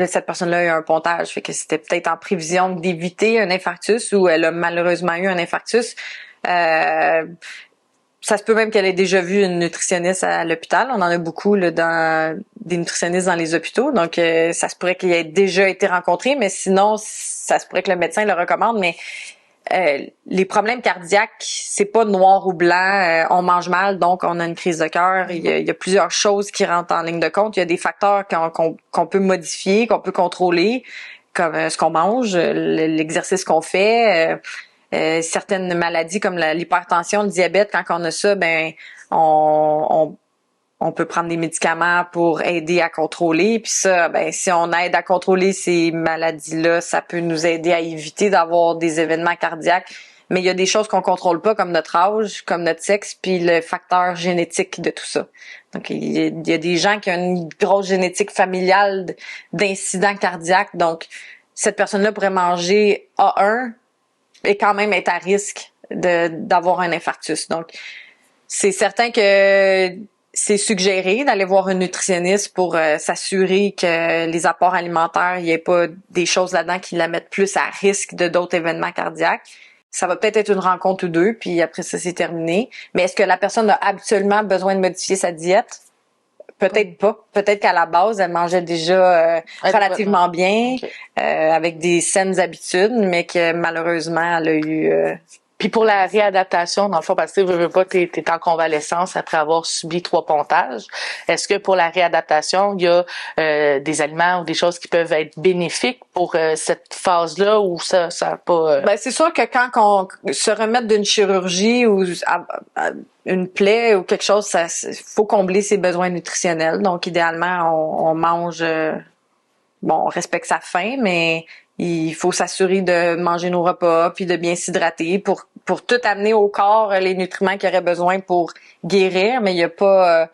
[SPEAKER 2] cette personne-là a eu un pontage, fait que c'était peut-être en prévision d'éviter un infarctus ou elle a malheureusement eu un infarctus. Ça se peut même qu'elle ait déjà vu une nutritionniste à l'hôpital. On en a beaucoup là, des nutritionnistes dans les hôpitaux. Donc, ça se pourrait qu'il ait déjà été rencontré, mais sinon, ça se pourrait que le médecin le recommande. Mais les problèmes cardiaques, c'est pas noir ou blanc. On mange mal, donc on a une crise de cœur. Il y a plusieurs choses qui rentrent en ligne de compte. Il y a des facteurs qu'on peut modifier, qu'on peut contrôler, comme ce qu'on mange, l'exercice qu'on fait. Certaines maladies comme l'hypertension, le diabète, quand on a ça, ben on peut prendre des médicaments pour aider à contrôler. Puis ça, ben si on aide à contrôler ces maladies-là, ça peut nous aider à éviter d'avoir des événements cardiaques. Mais il y a des choses qu'on contrôle pas, comme notre âge, comme notre sexe, puis le facteur génétique de tout ça. Donc il y a des gens qui ont une grosse génétique familiale d'incidents cardiaques. Donc cette personne-là pourrait manger A1 et quand même être à risque d'avoir un infarctus. Donc, c'est certain que c'est suggéré d'aller voir un nutritionniste pour s'assurer que les apports alimentaires, il n'y ait pas des choses là-dedans qui la mettent plus à risque de d'autres événements cardiaques. Ça va peut-être être une rencontre ou deux, puis après ça, c'est terminé. Mais est-ce que la personne a absolument besoin de modifier sa diète? Peut-être pas. Peut-être qu'à la base, elle mangeait déjà relativement bien, avec des saines habitudes, mais que malheureusement, elle a eu...
[SPEAKER 1] Puis pour la réadaptation, dans le fond, parce que veux pas, t'es en convalescence après avoir subi 3 pontages. Est-ce que pour la réadaptation, il y a des aliments ou des choses qui peuvent être bénéfiques pour cette phase-là ou ça a pas...
[SPEAKER 2] Ben c'est sûr que quand on se remet d'une chirurgie ou une plaie ou quelque chose, ça faut combler ses besoins nutritionnels. Donc idéalement, on mange... on respecte sa faim, mais il faut s'assurer de manger nos repas puis de bien s'hydrater pour tout amener au corps les nutriments qu'il aurait besoin pour guérir, mais il y a pas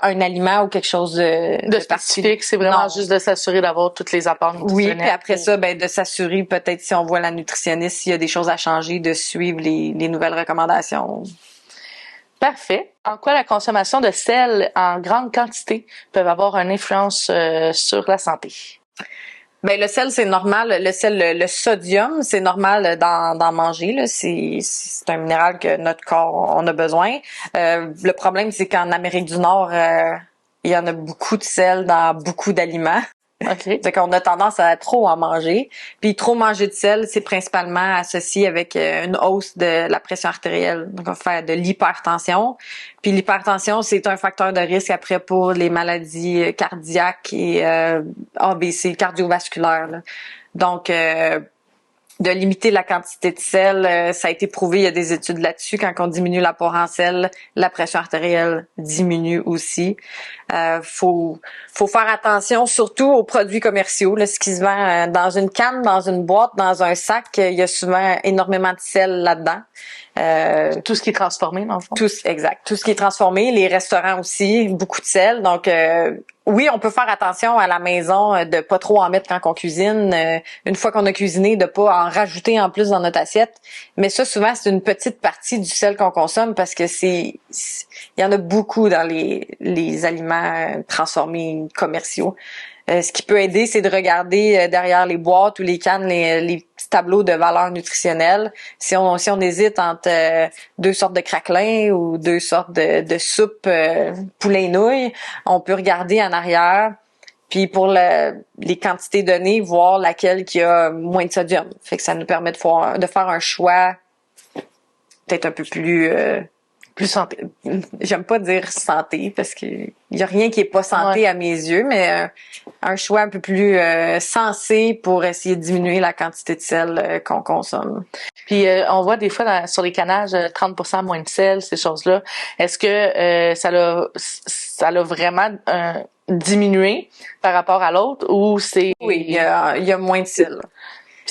[SPEAKER 2] un aliment ou quelque chose
[SPEAKER 1] de spécifique, c'est vraiment juste de s'assurer d'avoir tous les apports nutritionnels.
[SPEAKER 2] Oui, puis après ça, ben de s'assurer peut-être si on voit la nutritionniste s'il y a des choses à changer, de suivre les nouvelles recommandations.
[SPEAKER 1] Parfait. En quoi la consommation de sel en grande quantité peut avoir une influence sur la santé?
[SPEAKER 2] Ben le sel, c'est normal. Le sel, le sodium, c'est normal d'en manger. Là. C'est un minéral que notre corps on a besoin. Le problème, c'est qu'en Amérique du Nord, il y en a beaucoup de sel dans beaucoup d'aliments.
[SPEAKER 1] Okay.
[SPEAKER 2] Fait qu'on a tendance à trop en manger. Puis trop manger de sel, c'est principalement associé avec une hausse de la pression artérielle. Donc on va faire de l'hypertension. Puis l'hypertension, c'est un facteur de risque après pour les maladies cardiaques et ABC, cardiovasculaires. Là. Donc de limiter la quantité de sel, ça a été prouvé, il y a des études là-dessus. Quand on diminue l'apport en sel, la pression artérielle diminue aussi. Faut faire attention surtout aux produits commerciaux, là, ce qui se vend dans une canne, dans une boîte, dans un sac, il y a souvent énormément de sel là-dedans.
[SPEAKER 1] Tout ce qui est transformé, dans le fond.
[SPEAKER 2] Exact. Tout ce qui est transformé, les restaurants aussi, beaucoup de sel. Donc, oui, on peut faire attention à la maison de pas trop en mettre quand on cuisine. Une fois qu'on a cuisiné, de pas en rajouter en plus dans notre assiette. Mais ça, souvent, c'est une petite partie du sel qu'on consomme parce que il y en a beaucoup dans les aliments transformés commerciaux. Ce qui peut aider, c'est de regarder derrière les boîtes ou les cannes les petits tableaux de valeur nutritionnelle. Si on hésite entre deux sortes de craquelins ou deux sortes de soupe poulet et nouilles, on peut regarder en arrière. Puis pour les quantités données, voir laquelle qui a moins de sodium. Fait que ça nous permet de faire un choix peut-être un peu plus santé. J'aime pas dire santé parce que y a rien qui est pas santé à mes yeux, mais un choix un peu plus sensé pour essayer de diminuer la quantité de sel qu'on consomme.
[SPEAKER 1] Puis on voit des fois sur les canages 30% moins de sel, ces choses-là. Est-ce que ça l'a vraiment diminué par rapport à l'autre ou c'est...
[SPEAKER 2] Oui, il y a moins de sel.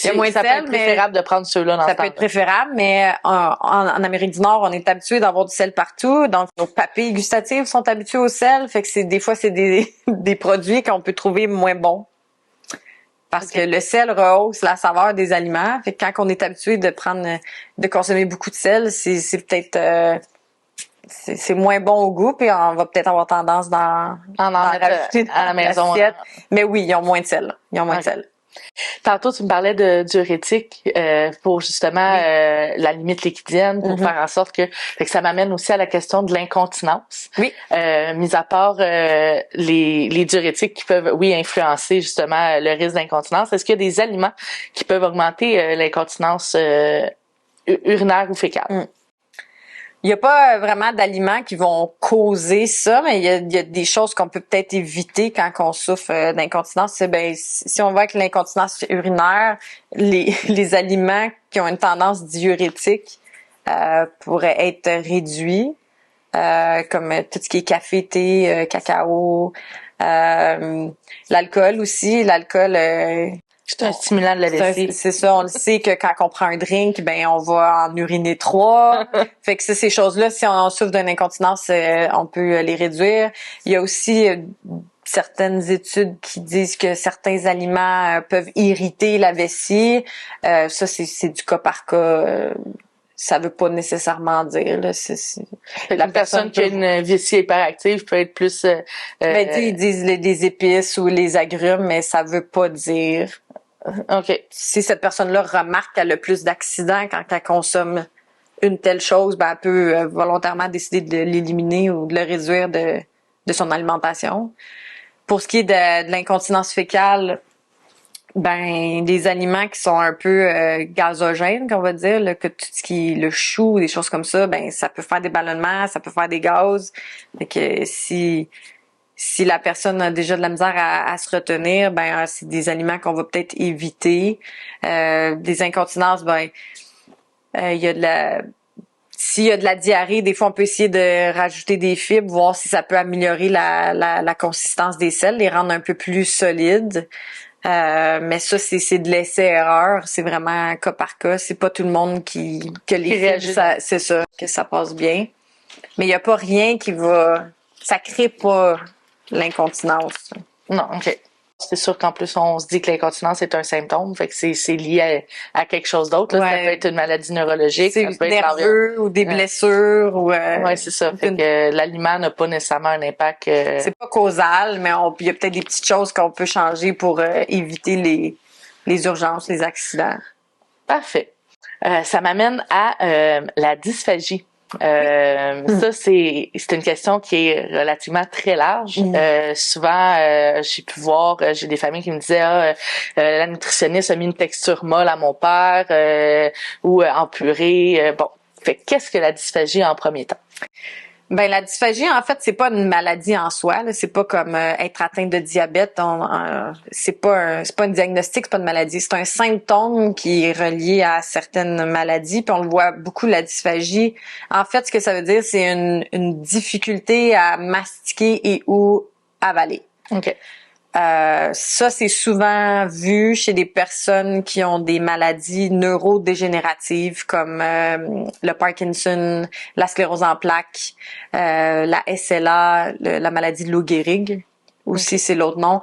[SPEAKER 2] Il y a moins de sel,
[SPEAKER 1] peut être préférable de prendre ceux-là dans
[SPEAKER 2] ça peut être préférable, mais en Amérique du Nord, on est habitué d'avoir du sel partout, donc nos papilles gustatives sont habituées au sel, fait que des fois c'est des produits qu'on peut trouver moins bons. Parce que le sel rehausse la saveur des aliments, fait que quand on est habitué de consommer beaucoup de sel, c'est peut-être c'est moins bon au goût, puis on va peut-être avoir tendance d'en rajouter
[SPEAKER 1] à la maison.
[SPEAKER 2] L'assiette. Mais oui, ils ont moins de sel. Ils ont moins de sel.
[SPEAKER 1] Tantôt, tu me parlais de diurétique pour justement la limite liquidienne, pour faire en sorte que ça m'amène aussi à la question de l'incontinence.
[SPEAKER 2] Oui.
[SPEAKER 1] Mis à part les diurétiques qui peuvent, oui, influencer justement le risque d'incontinence, est-ce qu'il y a des aliments qui peuvent augmenter l'incontinence urinaire ou fécale?
[SPEAKER 2] Il n'y a pas vraiment d'aliments qui vont causer ça, mais il y a des choses qu'on peut peut-être éviter quand on souffre d'incontinence. C'est si on voit avec l'incontinence urinaire, les aliments qui ont une tendance diurétique pourraient être réduits, comme tout ce qui est café, thé, cacao, l'alcool aussi. L'alcool
[SPEAKER 1] c'est un stimulant de la vessie.
[SPEAKER 2] C'est ça, on le sait que quand on prend un drink, on va en uriner 3. Fait que ces choses-là, si on souffre d'une incontinence, on peut les réduire. Il y a aussi certaines études qui disent que certains aliments peuvent irriter la vessie. Ça, c'est du cas par cas. Ça veut pas nécessairement dire là.
[SPEAKER 1] La personne qui a une vessie hyperactive peut être plus.
[SPEAKER 2] Ils disent les épices ou les agrumes, mais ça veut pas dire.
[SPEAKER 1] OK.
[SPEAKER 2] Si cette personne-là remarque qu'elle a plus d'accidents quand elle consomme une telle chose, elle peut volontairement décider de l'éliminer ou de le réduire de son alimentation. Pour ce qui est de l'incontinence fécale, des aliments qui sont un peu gazogènes, qu'on va dire, là, que tout ce qui est le chou, des choses comme ça, ça peut faire des ballonnements, ça peut faire des gaz. Fait que si la personne a déjà de la misère à se retenir, c'est des aliments qu'on va peut-être éviter. Des incontinences, il y a s'il y a de la diarrhée, des fois on peut essayer de rajouter des fibres, voir si ça peut améliorer la consistance des selles, les rendre un peu plus solides. Mais ça, c'est de l'essai-erreur, c'est vraiment cas par cas. C'est pas tout le monde que les fibres, c'est ça, que ça passe bien. Mais il y a pas rien ça crée pas l'incontinence.
[SPEAKER 1] Non, OK. C'est sûr qu'en plus, on se dit que l'incontinence est un symptôme, fait que c'est lié à quelque chose d'autre. Ça peut être une maladie neurologique, ça peut être
[SPEAKER 2] nerveux ou des blessures.
[SPEAKER 1] Ouais, c'est ça. Fait que l'aliment n'a pas nécessairement un impact.
[SPEAKER 2] C'est pas causal, mais il y a peut-être des petites choses qu'on peut changer pour éviter les urgences, les accidents.
[SPEAKER 1] Parfait. Ça m'amène à la dysphagie. Ça, c'est une question qui est relativement très large. Souvent, j'ai pu voir, j'ai des familles qui me disaient la nutritionniste a mis une texture molle à mon père ou en purée. Bon, fait qu'est-ce que la dysphagie en premier temps?
[SPEAKER 2] La dysphagie, en fait, c'est pas une maladie en soi. Là. C'est pas comme être atteint de diabète. C'est pas un diagnostic, c'est pas une maladie. C'est un symptôme qui est relié à certaines maladies. Puis on le voit beaucoup, la dysphagie. En fait, ce que ça veut dire, c'est une difficulté à mastiquer et ou avaler.
[SPEAKER 1] OK.
[SPEAKER 2] Ça, c'est souvent vu chez des personnes qui ont des maladies neurodégénératives comme le Parkinson, la sclérose en plaques, la SLA, la maladie de Lou Gehrig aussi, c'est l'autre nom.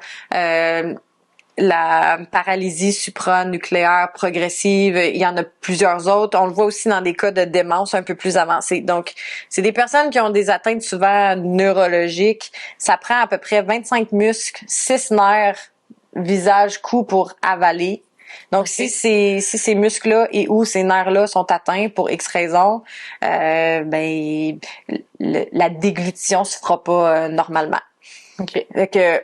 [SPEAKER 2] La paralysie supranucléaire progressive, il y en a plusieurs autres. On le voit aussi dans des cas de démence un peu plus avancés. Donc, c'est des personnes qui ont des atteintes souvent neurologiques. Ça prend à peu près 25 muscles, 6 nerfs, visage, cou pour avaler. Donc, si ces muscles-là et ou ces nerfs-là sont atteints pour X raison, la déglutition se fera pas normalement.
[SPEAKER 1] OK.
[SPEAKER 2] Fait que,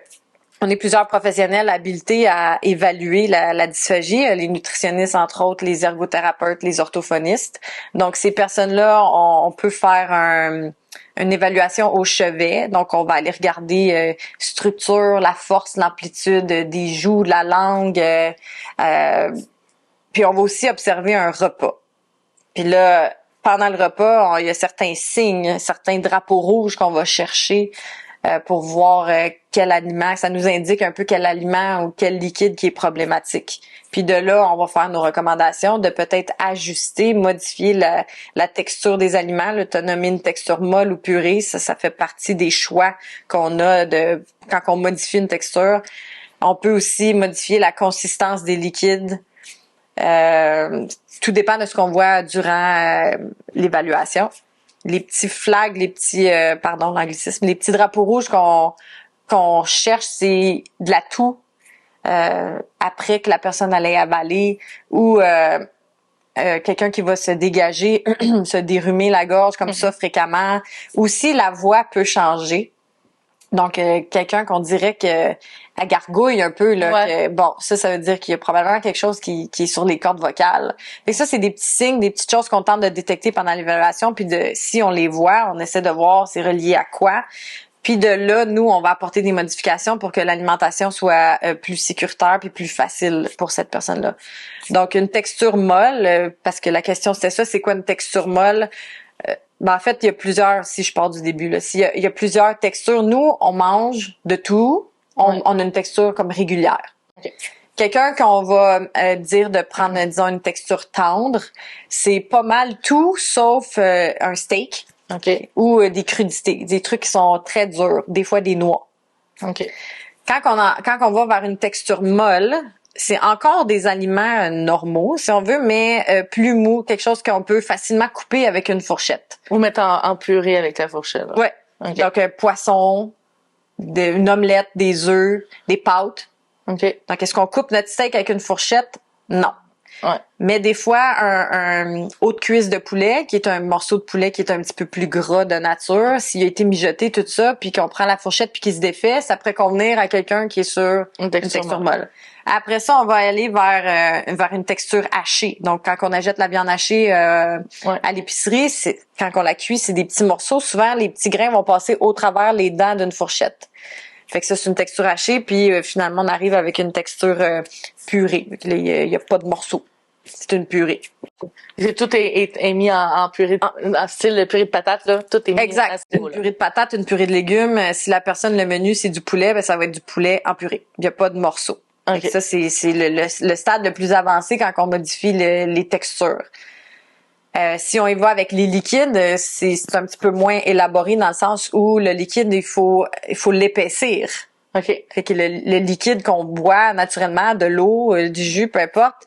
[SPEAKER 2] on est plusieurs professionnels habilités à évaluer la dysphagie, les nutritionnistes entre autres, les ergothérapeutes, les orthophonistes. Donc ces personnes-là, on peut faire une évaluation au chevet. Donc on va aller regarder structure, la force, l'amplitude des joues, de la langue. Puis on va aussi observer un repas. Puis là, pendant le repas, il y a certains signes, certains drapeaux rouges qu'on va chercher pour voir quel aliment, ça nous indique un peu quel aliment ou quel liquide qui est problématique. Puis de là, on va faire nos recommandations de peut-être ajuster, modifier la texture des aliments. Tu as nommé une texture molle ou purée, ça fait partie des choix qu'on a quand on modifie une texture. On peut aussi modifier la consistance des liquides. Tout dépend de ce qu'on voit durant l'évaluation. Les petits flags, les petits l'anglicisme, les petits drapeaux rouges qu'on cherche, c'est de la toux, après que la personne allait avaler ou quelqu'un qui va se dégager, se dérhumer la gorge comme ça fréquemment. Aussi, la voix peut changer. Donc, quelqu'un qu'on dirait que elle gargouille un peu, là, que, bon, ça veut dire qu'il y a probablement quelque chose qui est sur les cordes vocales. Et ça, c'est des petits signes, des petites choses qu'on tente de détecter pendant l'évaluation, puis si on les voit, on essaie de voir c'est relié à quoi. Puis de là, nous, on va apporter des modifications pour que l'alimentation soit plus sécuritaire puis plus facile pour cette personne-là. Donc, une texture molle, parce que la question c'était ça, c'est quoi une texture molle? En fait, il y a plusieurs, si je pars du début, là, il y a plusieurs textures. Nous, on mange de tout. On a une texture comme régulière.
[SPEAKER 1] Okay.
[SPEAKER 2] Quelqu'un qu'on va dire de prendre, disons, une texture tendre, c'est pas mal tout sauf un steak.
[SPEAKER 1] Okay.
[SPEAKER 2] Ou des crudités, des trucs qui sont très durs, des fois des noix.
[SPEAKER 1] Okay.
[SPEAKER 2] Quand on va vers une texture molle, c'est encore des aliments normaux, si on veut, mais plus mou, quelque chose qu'on peut facilement couper avec une fourchette.
[SPEAKER 1] Ou mettre en purée avec la fourchette. Là.
[SPEAKER 2] Ouais. Okay. Donc poisson, une omelette, des œufs, des pâtes.
[SPEAKER 1] Okay.
[SPEAKER 2] Donc est-ce qu'on coupe notre steak avec une fourchette? Non.
[SPEAKER 1] Ouais.
[SPEAKER 2] Mais des fois, un haut de cuisse de poulet, qui est un morceau de poulet qui est un petit peu plus gras de nature, s'il a été mijoté, tout ça, puis qu'on prend la fourchette puis qu'il se défait, ça pourrait convenir à quelqu'un qui est sur une texture molle. Après ça, on va aller vers une texture hachée. Donc, quand on achète la viande hachée à l'épicerie, quand on la cuit, c'est des petits morceaux. Souvent, les petits grains vont passer au travers les dents d'une fourchette. Fait que ça, c'est une texture hachée, puis finalement, on arrive avec une texture purée. Il y a pas de morceaux. C'est une purée.
[SPEAKER 1] Tout est mis en purée, en style purée de patate, là. Tout est mis
[SPEAKER 2] exact.
[SPEAKER 1] à ce niveau-là.
[SPEAKER 2] Une purée de patate, une purée de légumes. Si la personne, le menu, c'est du poulet, ben ça va être du poulet en purée. Il y a pas de morceaux. Okay. Ça, c'est le stade le plus avancé quand on modifie les textures. Si on y va avec les liquides, c'est un petit peu moins élaboré dans le sens où le liquide, il faut l'épaissir.
[SPEAKER 1] OK.
[SPEAKER 2] Fait que le liquide qu'on boit naturellement, de l'eau, du jus, peu importe,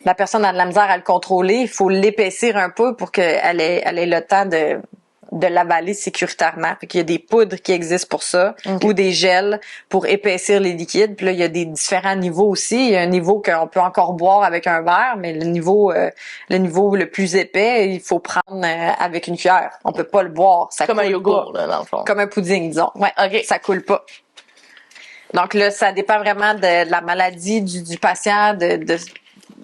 [SPEAKER 2] la personne a de la misère à le contrôler. Il faut l'épaissir un peu pour qu'elle ait le temps de l'avaler sécuritairement. Fait qu'il y a des poudres qui existent pour ça, ou des gels pour épaissir les liquides. Puis là, il y a des différents niveaux aussi. Il y a un niveau qu'on peut encore boire avec un verre, mais le niveau le plus épais, il faut prendre avec une cuillère. On peut pas le boire. Ça
[SPEAKER 1] comme
[SPEAKER 2] coule
[SPEAKER 1] un yogourt,
[SPEAKER 2] pas.
[SPEAKER 1] Là, dans le fond.
[SPEAKER 2] Comme un pudding, disons. Ouais.
[SPEAKER 1] Okay.
[SPEAKER 2] Ça coule pas. Donc là, ça dépend vraiment de la maladie du patient, de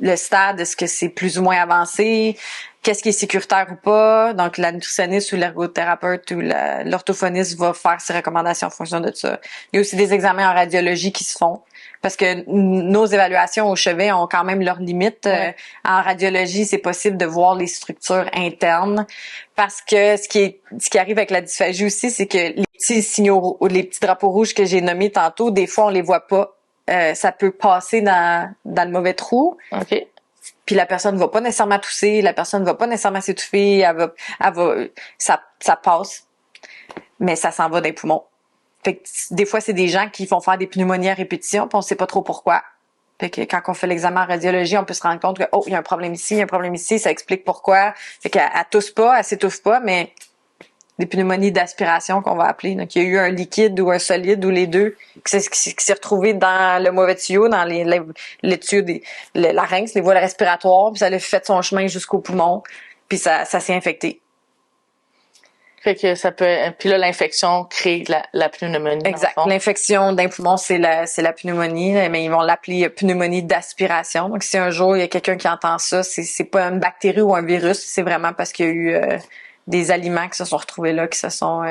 [SPEAKER 2] le stade, est-ce que c'est plus ou moins avancé, qu'est-ce qui est sécuritaire ou pas. Donc, la nutritionniste ou l'ergothérapeute ou l'orthophoniste va faire ses recommandations en fonction de ça. Il y a aussi des examens en radiologie qui se font parce que nos évaluations au chevet ont quand même leurs limites.
[SPEAKER 1] Ouais.
[SPEAKER 2] En radiologie, c'est possible de voir les structures internes parce que ce qui arrive avec la dysphagie aussi, c'est que les petits signaux ou les petits drapeaux rouges que j'ai nommés tantôt, des fois, on les voit pas. Ça peut passer dans le mauvais trou.
[SPEAKER 1] OK.
[SPEAKER 2] Puis la personne va pas nécessairement tousser, la personne va pas nécessairement s'étouffer, ça passe, mais ça s'en va dans les poumons. Fait que des fois, c'est des gens qui font faire des pneumonies à répétition, puis on sait pas trop pourquoi. Fait que quand on fait l'examen en radiologie, on peut se rendre compte que il y a un problème ici, il y a un problème ici, ça explique pourquoi. Fait qu'elle tousse pas, elle s'étouffe pas, mais des pneumonies d'aspiration qu'on va appeler. Donc, il y a eu un liquide ou un solide ou les deux qui s'est retrouvé dans le mauvais tuyau, dans les tuyaux des larynx, les voies respiratoires, puis ça a fait son chemin jusqu'au poumon, puis ça s'est infecté.
[SPEAKER 1] Fait que ça peut, puis là, l'infection crée la pneumonie.
[SPEAKER 2] Exact. L'infection d'un poumon, c'est la pneumonie, mais ils vont l'appeler pneumonie d'aspiration. Donc, si un jour il y a quelqu'un qui entend ça, c'est pas une bactérie ou un virus, c'est vraiment parce qu'il y a eu des aliments qui se sont retrouvés là, qui se sont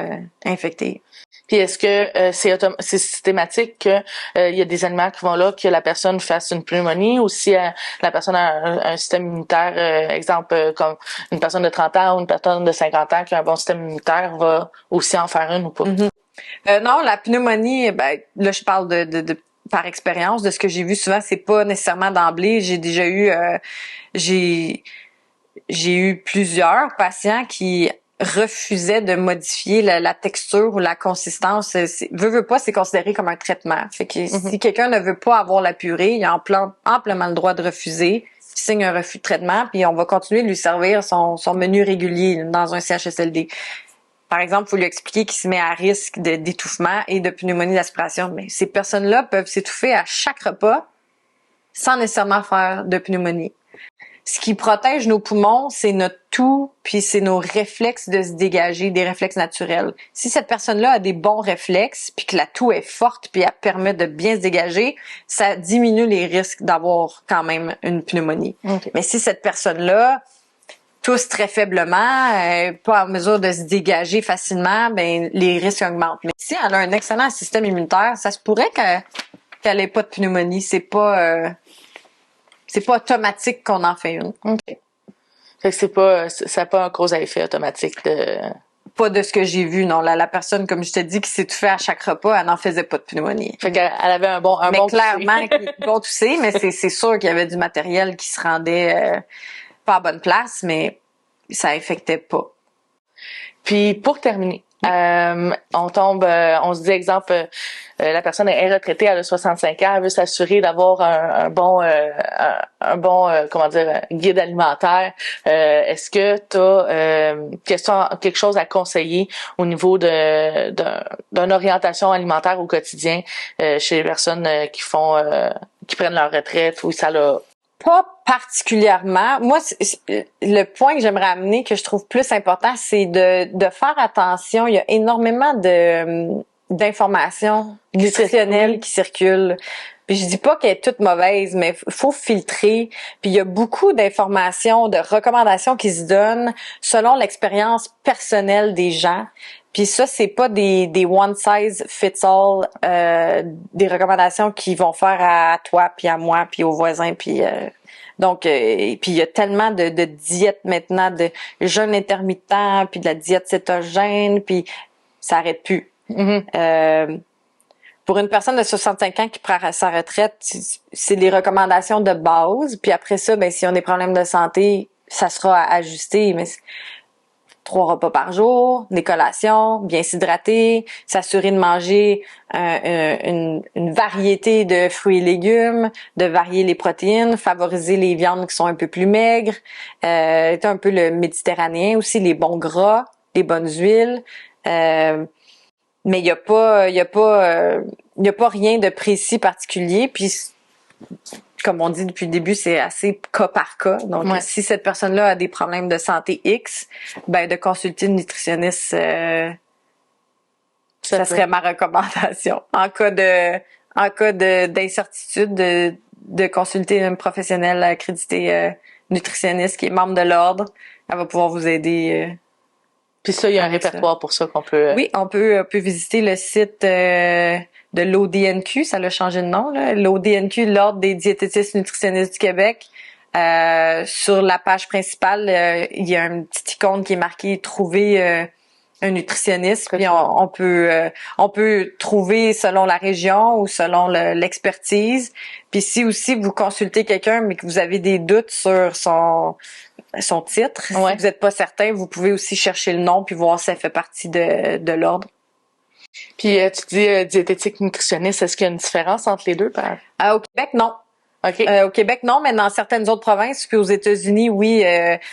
[SPEAKER 2] infectés.
[SPEAKER 1] Puis est-ce que c'est systématique que il y a des aliments qui vont là que la personne fasse une pneumonie ou si la personne a un système immunitaire, exemple comme une personne de 30 ans ou une personne de 50 ans qui a un bon système immunitaire va aussi en faire une ou pas?
[SPEAKER 2] Mm-hmm. Non, la pneumonie, ben là je parle de par expérience, de ce que j'ai vu souvent, c'est pas nécessairement d'emblée. J'ai déjà eu j'ai eu plusieurs patients qui refusaient de modifier la texture ou la consistance. Veut pas, c'est considéré comme un traitement. Fait que si quelqu'un ne veut pas avoir la purée, il a amplement le droit de refuser, signe un refus de traitement, puis on va continuer de lui servir son menu régulier dans un CHSLD. par exemple, il faut lui expliquer qu'il se met à risque d'étouffement et de pneumonie d'aspiration. Mais ces personnes-là peuvent s'étouffer à chaque repas sans nécessairement faire de pneumonie. Ce qui protège nos poumons, c'est notre toux, puis c'est nos réflexes de se dégager, des réflexes naturels. Si cette personne-là a des bons réflexes, puis que la toux est forte, puis elle permet de bien se dégager, ça diminue les risques d'avoir quand même une pneumonie.
[SPEAKER 1] Okay.
[SPEAKER 2] Mais si cette personne-là tousse très faiblement, pas en mesure de se dégager facilement, ben les risques augmentent. Mais si elle a un excellent système immunitaire, ça se pourrait qu'elle ait pas de pneumonie. C'est pas automatique qu'on en fait une.
[SPEAKER 1] OK. Fait que ça n'a pas un cause à effet automatique de...
[SPEAKER 2] Pas de ce que j'ai vu, non. La personne, comme je te dis, qui s'étouffait à chaque repas, elle n'en faisait pas de pneumonie.
[SPEAKER 1] Fait qu'elle avait un bon
[SPEAKER 2] clairement, bon toussé, mais c'est sûr qu'il y avait du matériel qui se rendait pas à bonne place, mais ça affectait pas.
[SPEAKER 1] Puis pour terminer, on se dit exemple, la personne est retraitée, elle a 65 ans, elle veut s'assurer d'avoir un bon guide alimentaire. Est-ce que tu as quelque chose à conseiller au niveau d'une orientation alimentaire au quotidien chez les personnes qui prennent leur retraite ou ça l'a...
[SPEAKER 2] Pas particulièrement. Moi, le point que j'aimerais amener, que je trouve plus important, c'est de faire attention. Il y a énormément d'informations nutritionnelles qui circulent. Puis je dis pas qu'elle est toute mauvaise, mais faut filtrer. Puis il y a beaucoup d'informations, de recommandations qui se donnent selon l'expérience personnelle des gens. Puis ça, c'est pas des one size fits all, des recommandations qui vont faire à toi, puis à moi, puis aux voisins, puis donc et puis il y a tellement de diètes maintenant, de jeûne intermittent, puis de la diète cétogène, puis ça arrête plus.
[SPEAKER 1] Mm-hmm.
[SPEAKER 2] Pour une personne de 65 ans qui prend sa retraite, c'est des recommandations de base. Puis après ça, ben si on a des problèmes de santé, ça sera ajusté. Mais 3 repas par jour, des collations, bien s'hydrater, s'assurer de manger une variété de fruits et légumes, de varier les protéines, favoriser les viandes qui sont un peu plus maigres, être un peu le méditerranéen aussi, les bons gras, les bonnes huiles. Mais il y a pas rien de précis particulier. Puis comme on dit depuis le début, c'est assez cas par cas. Donc, si cette personne-là a des problèmes de santé X, ben de consulter une nutritionniste, ça serait ma recommandation. En cas d'incertitude, de consulter une professionnelle accréditée nutritionniste qui est membre de l'ordre. Elle va pouvoir vous aider.
[SPEAKER 1] Puis ça, il y a un répertoire pour ça qu'on peut...
[SPEAKER 2] Oui, on peut visiter le site de l'ODNQ, ça l'a changé de nom, là. L'ODNQ, l'Ordre des diététistes nutritionnistes du Québec. Sur la page principale, il y a une petite icône qui est marquée « Trouver un nutritionniste ». Puis on peut trouver selon la région ou selon l'expertise. Puis si aussi vous consultez quelqu'un, mais que vous avez des doutes sur son titre, si vous n'êtes pas certain, vous pouvez aussi chercher le nom puis voir si ça fait partie de l'ordre.
[SPEAKER 1] Puis tu dis diététique nutritionniste, est-ce qu'il y a une différence entre les deux?
[SPEAKER 2] Au Québec, non.
[SPEAKER 1] Okay.
[SPEAKER 2] Au Québec, non, mais dans certaines autres provinces, puis aux États-Unis, oui.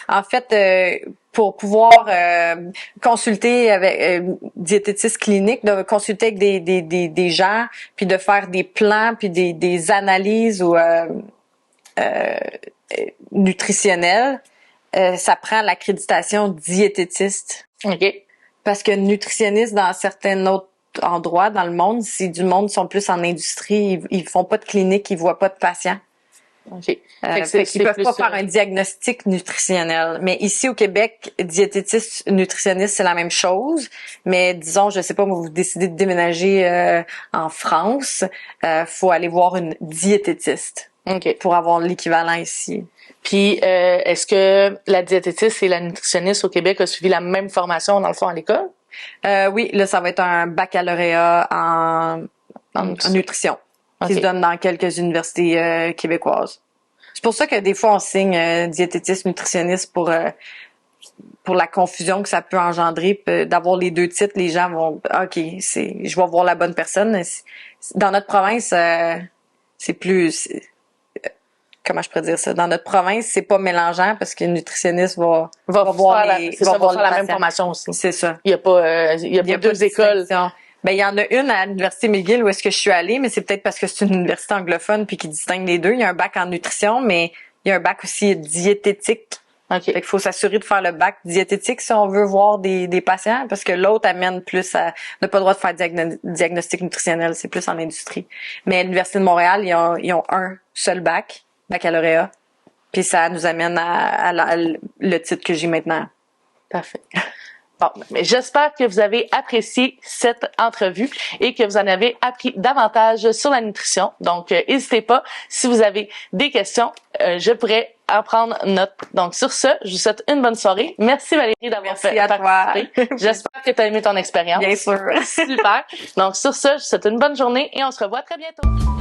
[SPEAKER 2] En fait, pour pouvoir consulter avec diététiste clinique, de consulter avec des gens, puis de faire des plans, puis des analyses ou nutritionnelles, ça prend l'accréditation diététiste.
[SPEAKER 1] OK.
[SPEAKER 2] Parce que nutritionniste, dans certains autres endroits dans le monde, si du monde sont plus en industrie, ils font pas de clinique, ils voient pas de patients.
[SPEAKER 1] OK.
[SPEAKER 2] Ils peuvent pas faire un diagnostic nutritionnel. Mais ici au Québec, diététiste, nutritionniste, c'est la même chose. Mais disons, je sais pas, vous décidez de déménager en France, faut aller voir une diététiste.
[SPEAKER 1] OK.
[SPEAKER 2] Pour avoir l'équivalent ici.
[SPEAKER 1] Puis, est-ce que la diététiste et la nutritionniste au Québec a suivi la même formation, dans le fond, à l'école?
[SPEAKER 2] Oui, là, ça va être un baccalauréat en nutrition qui se donne dans quelques universités québécoises. C'est pour ça que des fois, on signe diététiste, nutritionniste pour la confusion que ça peut engendrer. D'avoir les deux titres, les gens vont « OK, je vais voir la bonne personne ». Dans notre province, c'est plus... comment je pourrais dire ça, dans notre province, c'est pas mélangeant parce qu'une nutritionniste va voir
[SPEAKER 1] faire
[SPEAKER 2] les,
[SPEAKER 1] va voir la même
[SPEAKER 2] patients.
[SPEAKER 1] formation aussi.
[SPEAKER 2] C'est ça.
[SPEAKER 1] Il y a pas deux écoles.
[SPEAKER 2] Ben, il y en a une à l'Université McGill où est-ce que je suis allée, mais c'est peut-être parce que c'est une université anglophone puis qui distingue les deux. Il y a un bac en nutrition, mais il y a un bac aussi diététique.
[SPEAKER 1] OK.
[SPEAKER 2] Fait qu'il faut s'assurer de faire le bac diététique si on veut voir des patients, parce que l'autre amène plus à, on n'a pas le droit de faire diagnostic nutritionnel, c'est plus en industrie. Mais à l'Université de Montréal, ils ont un seul baccalauréat, puis ça nous amène à le titre que j'ai maintenant.
[SPEAKER 1] Parfait. Bon, mais j'espère que vous avez apprécié cette entrevue et que vous en avez appris davantage sur la nutrition. Donc, n'hésitez pas, si vous avez des questions, je pourrais en prendre note. Donc, sur ce, je vous souhaite une bonne soirée. Merci Valérie d'avoir participé. J'espère que tu as aimé ton expérience.
[SPEAKER 2] Bien sûr.
[SPEAKER 1] Super. Donc, sur ce, je vous souhaite une bonne journée et on se revoit très bientôt.